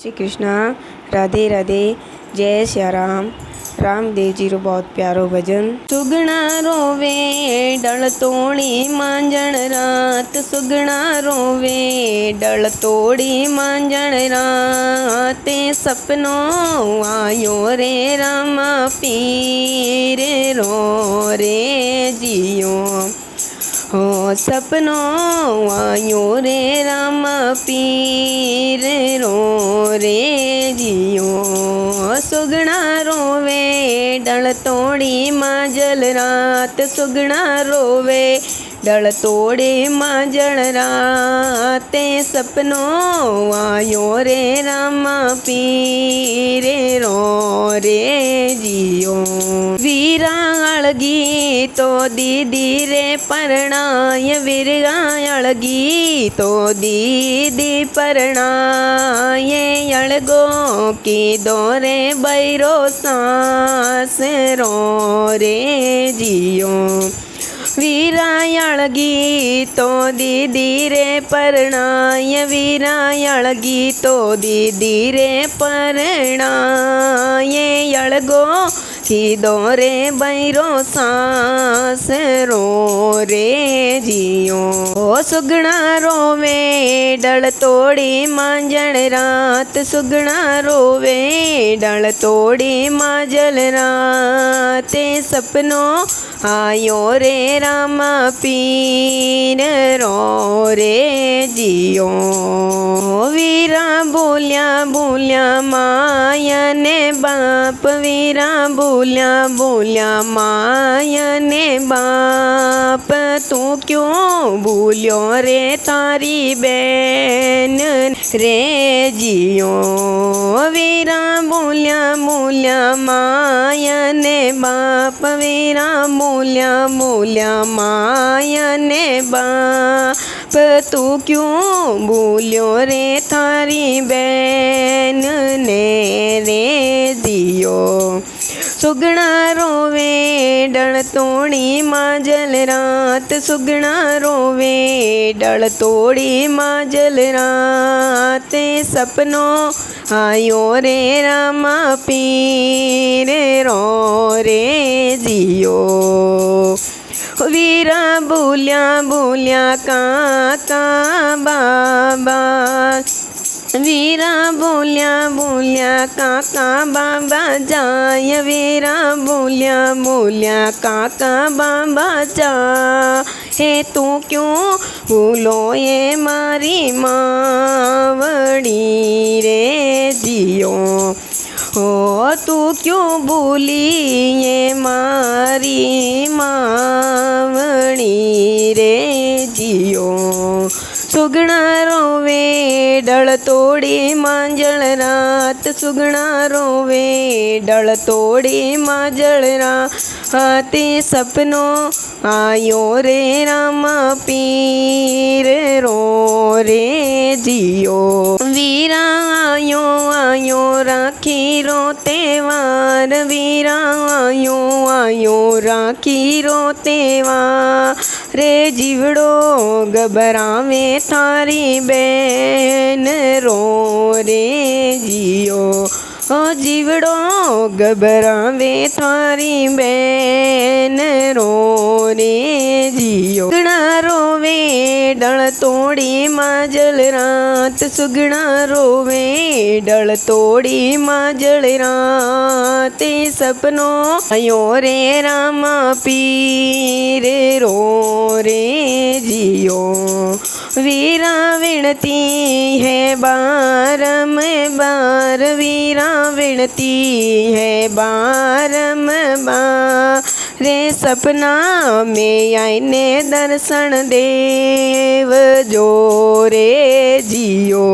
श्री कृष्णा। राधे राधे। जय सिया राम। रामदेव जी रो बहुत प्यारो भजन। सुगना रोवे डल तोड़ी मांजण रात, सुगना रोवे डल तोड़ी मांजण रात। सपनो आयो रे रामा पीर रो रे जियो, हो सपनो आयो रे रामा पीर रो रे जियो। सुगना रोवे डल तोड़ी मांजल रात, सुगना रोवे डल तोड़ी मांजल रात। सपनो आयो रे रामा पीर रो रे जियो। वीरा अळगी तो दीदी रे परणाय, वीरा अळगी तो दीदी परणाय। अळगो की दोरे बैरो सांस रो रे जियो। वीरा अळगी तो दीदी रे परणाय, वीरा अळगी तो दीदी रे परणाय। अळगो की दोरे बैरो सांस रो रे जियो। ओ सुगना रोवे डल तोड़ी मांजण रात, सुगना रोवे डल तोड़ी मांजल रात। सपनो आयो रे रामा पीर रो रे जियो। वीरा बोलिया बोलिया माया ने बाप, वीरा बोलिया बोलिया माया ने बाप। तू क्यों भूलियो रे तारी बहन रे जियो। वीरा बोलिया बोलिया माया ने बाप, वीरा बोलिया बोलिया माया ने बाप। तू क्यों भूलियो रे थारी बहन ने रे जियो। सुगना रोवे डल तोड़ी मांजल रात, सुगना रोवे डल तोड़ी मांजल रात। सपनो आयो रे रामा पीर रो रे जियो। वीरा बोलिया बोलिया काका बाबा, वीरा बोलिया बोलिया काका बाबा जाय। वीरा बोलिया बोलिया काका बाबा जा। हे तू क्यों भूलो ये मारी मावड़ी रे जियो। हो तू क्यों भूली ये मारी मावड़ी रे जियो। सुगना रोवे डल तोड़ी मांजल रात, सुगना रोवे डल तोड़ी मांजल रात। सपनो आयो रे रामा पीर रो रे जियो। वीरा आयो आयो राखी रो तेवार, वीरा आयो आयो राखी रो तेवार। रे जीवड़ो घबरावे थारी बहन रो रे जियो। ओ जीवड़ो घबरावे थारी बहन रो रे जियो। सुगना रोवे डल तोड़ी मांजल रात, सुगना रोवे डल तोड़ी मांजल रात। सपनो आयो रे रामा पीर रो रे जियो। वीरा विनती है बारंबार, वीरा विनती है बारंबार। रे सपना में आईने दर्शन देव जो रे जियो।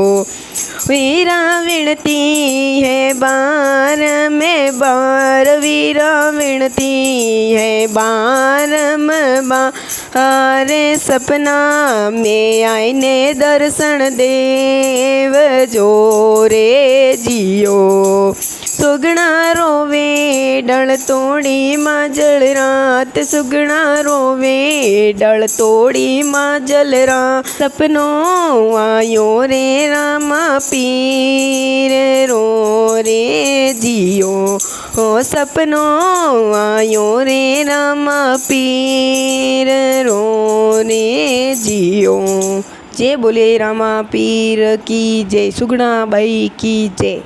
वीरा विनती है बार में बार, वीरा विनती है बार। सपना में आईने दर्शन देव जो रे जियो। सुगना रोवे डल तोड़ी मांजल रात, सुगना रोवे डल तोड़ी मांजल रात। सपनो आयो रे रामा पीर जियो हो सपनो आयो रे रामा पीर रो रे जियो। जय बोले रामा पीर की जय, सुगुणा बाई की जय।